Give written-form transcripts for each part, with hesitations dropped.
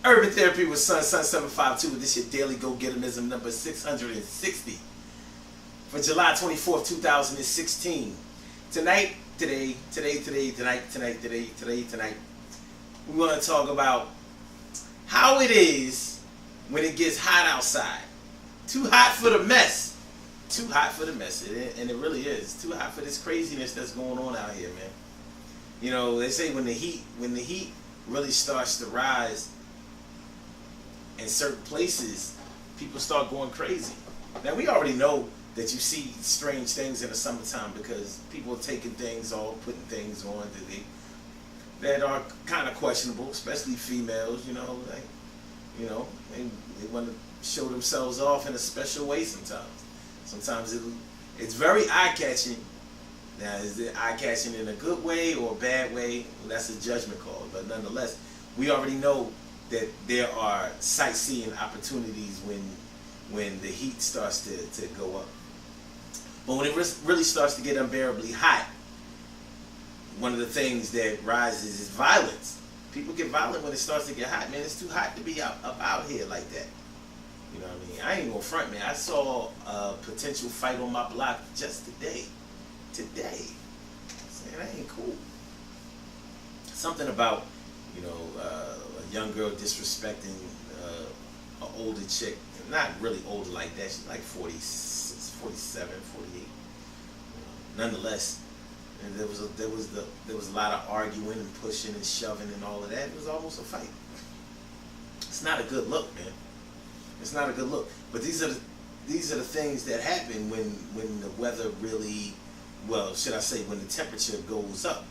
Urban Therapy with Sun752. This is your daily go-getterism number 660 for July 24th, 2016. Tonight, we want to talk about how it is when it gets hot outside. Too hot for the mess. Too hot for the mess. And it really is. Too hot for this craziness that's going on out here, man. You know, they say when the heat really starts to rise in certain places, people start going crazy. Now, we already know that you see strange things in the summertime because people are taking things off, putting things on that are kind of questionable, especially females, they want to show themselves off in a special way sometimes. Sometimes it's very eye-catching. Now, is it eye-catching in a good way or a bad way? Well, that's a judgment call. But nonetheless, we already know that there are sightseeing opportunities when the heat starts to go up. But when it really starts to get unbearably hot, one of the things that rises is violence. People get violent when it starts to get hot. Man, it's too hot to be up out here like that. You know what I mean? I ain't gonna front, man. I saw a potential fight on my block just today. Saying that ain't cool. Something about, a young girl disrespecting an older chick. Not really older like that. She's like 46, 47, 48. Nonetheless, and there was a lot of arguing and pushing and shoving and all of that. It was almost a fight. It's not a good look, man. It's not a good look. But these are the things that happen when the weather really, well, should I say, when the temperature goes up.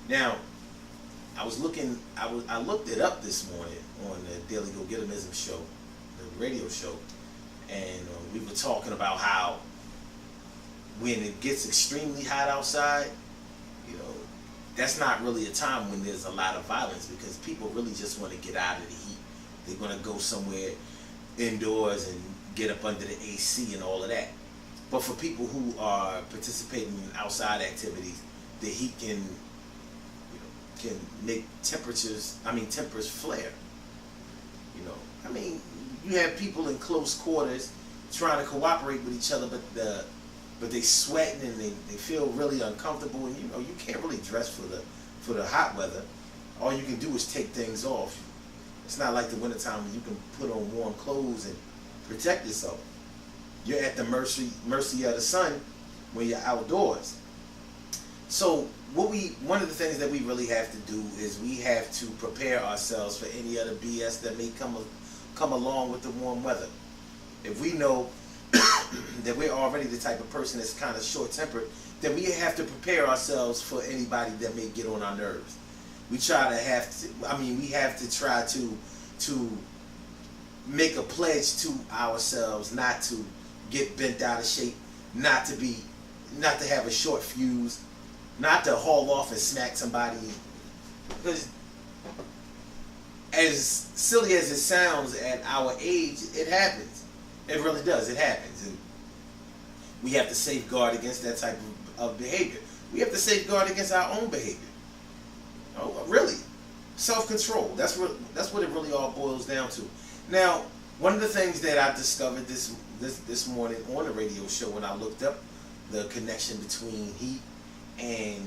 Now, I looked it up this morning on the Daily Go-Getterism show, the radio show, and we were talking about how when it gets extremely hot outside, that's not really a time when there's a lot of violence because people really just want to get out of the heat. They're going to go somewhere indoors and get up under the AC and all of that. But for people who are participating in outside activities, the heat can make tempers flare. You have people in close quarters trying to cooperate with each other, but they sweating and they feel really uncomfortable, and you can't really dress for the hot weather. All you can do is take things off. It's not like the wintertime when you can put on warm clothes and protect yourself. You're at the mercy of the sun when you're outdoors. So one of the things that we really have to do is we have to prepare ourselves for any other BS that may come along with the warm weather. If we know that we're already the type of person that's kind of short-tempered, then we have to prepare ourselves for anybody that may get on our nerves. We have to try to make a pledge to ourselves not to get bent out of shape, not to have a short fuse, not to haul off and smack somebody. Because as silly as it sounds at our age, it happens. It really does. It happens. And we have to safeguard against that type of behavior. We have to safeguard against our own behavior. Oh, really? Self-control. That's what it really all boils down to. Now, one of the things that I discovered this morning on the radio show when I looked up the connection between heat and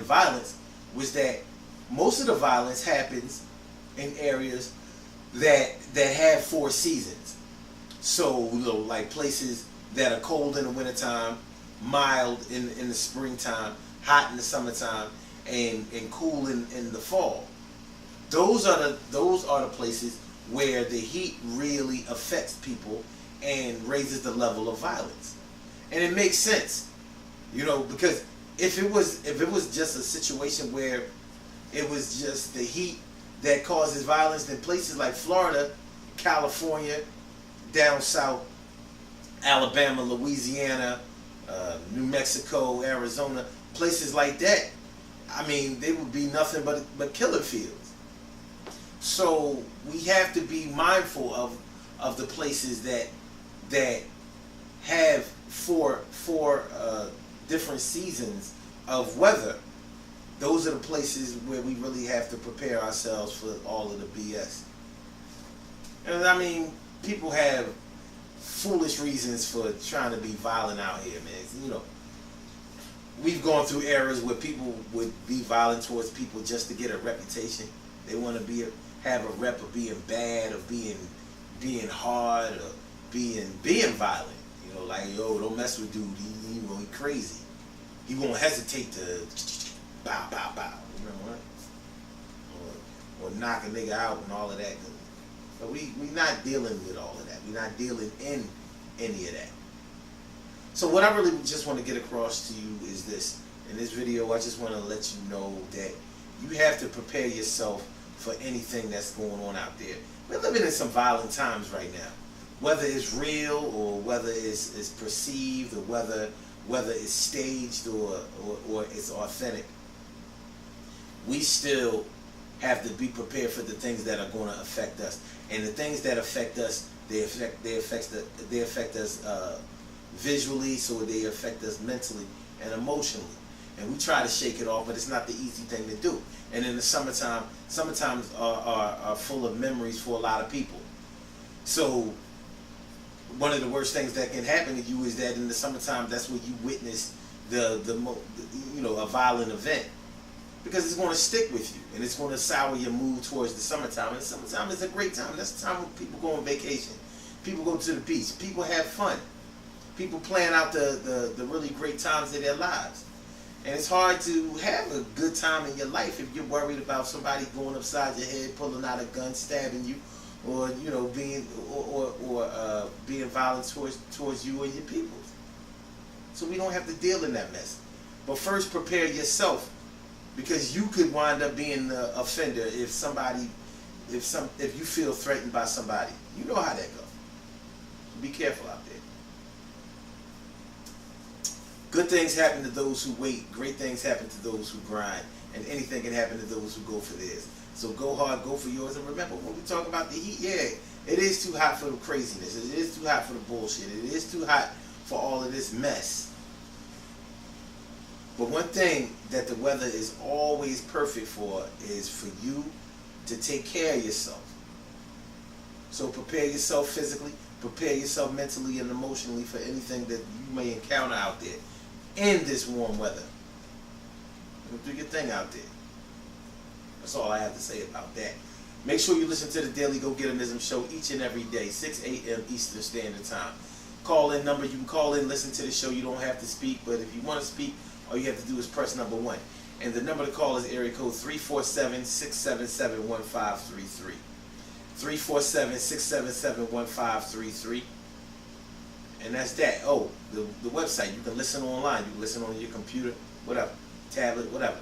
violence was that most of the violence happens in areas that have 4 seasons. So, like places that are cold in the wintertime, mild in the springtime, hot in the summertime, and cool in the fall. Those are the places where the heat really affects people and raises the level of violence. And it makes sense, because if it was just a situation where it was just the heat that causes violence, then places like Florida, California, down south, Alabama, Louisiana, New Mexico, Arizona, places like that, they would be nothing but killing fields. So we have to be mindful of the places that have four different seasons of weather those are the places where we really have to prepare ourselves for all of the BS. And I mean, people have foolish reasons for trying to be violent out here, man. You know, we've gone through eras where people would be violent towards people just to get a reputation. They want to have a rep of being bad, or being hard, or being violent. You know, like, yo, don't mess with dude. He crazy. He won't hesitate to bow, bow, bow. You know what? Or knock a nigga out and all of that. But we not dealing with all of that. We're not dealing in any of that. So what I really just want to get across to you is this. In this video, I just want to let you know that you have to prepare yourself for anything that's going on out there. We're living in some violent times right now. Whether it's real, or whether it's perceived, or whether it's staged, or it's authentic, we still have to be prepared for the things that are going to affect us. And the things that affect us, they affect us visually, so they affect us mentally and emotionally. And we try to shake it off, but it's not the easy thing to do. And in the summertime are full of memories for a lot of people. So one of the worst things that can happen to you is that in the summertime, that's when you witness a violent event, because it's going to stick with you and it's going to sour your mood towards the summertime. And the summertime is a great time. That's the time when people go on vacation, people go to the beach, people have fun, people plan out the really great times of their lives. And it's hard to have a good time in your life if you're worried about somebody going upside your head, pulling out a gun, stabbing you, or being violent towards you or your people. So we don't have to deal in that mess. But first, prepare yourself, because you could wind up being the offender if you feel threatened by somebody. You know how that goes. So be careful out there. Good things happen to those who wait. Great things happen to those who grind. And anything can happen to those who go for theirs. So go hard, go for yours. And remember, when we talk about the heat, yeah, it is too hot for the craziness. It is too hot for the bullshit. It is too hot for all of this mess. But one thing that the weather is always perfect for is for you to take care of yourself. So prepare yourself physically, prepare yourself mentally and emotionally for anything that you may encounter out there in this warm weather. Do your thing out there. That's all I have to say about that. Make sure you listen to the Daily Go Getterism show each and every day, 6 a.m. Eastern Standard Time. Call-in number, you can call in, listen to the show. You don't have to speak, but if you want to speak, all you have to do is press number 1. And the number to call is area code 347-677-1533. 347-677-1533. And that's that. Oh, the website, you can listen online. You can listen on your computer, whatever, tablet, whatever.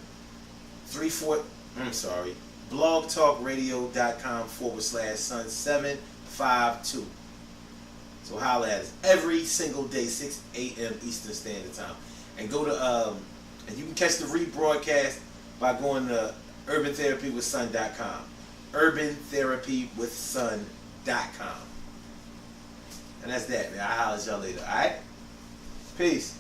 blogtalkradio.com/Sun752. So holla at us every single day, 6 a.m. Eastern Standard Time. And go to, and you can catch the rebroadcast by going to urbantherapywithsun.com. urbantherapywithsun.com. And that's that, man. I'll holler at y'all later. Alright? Peace.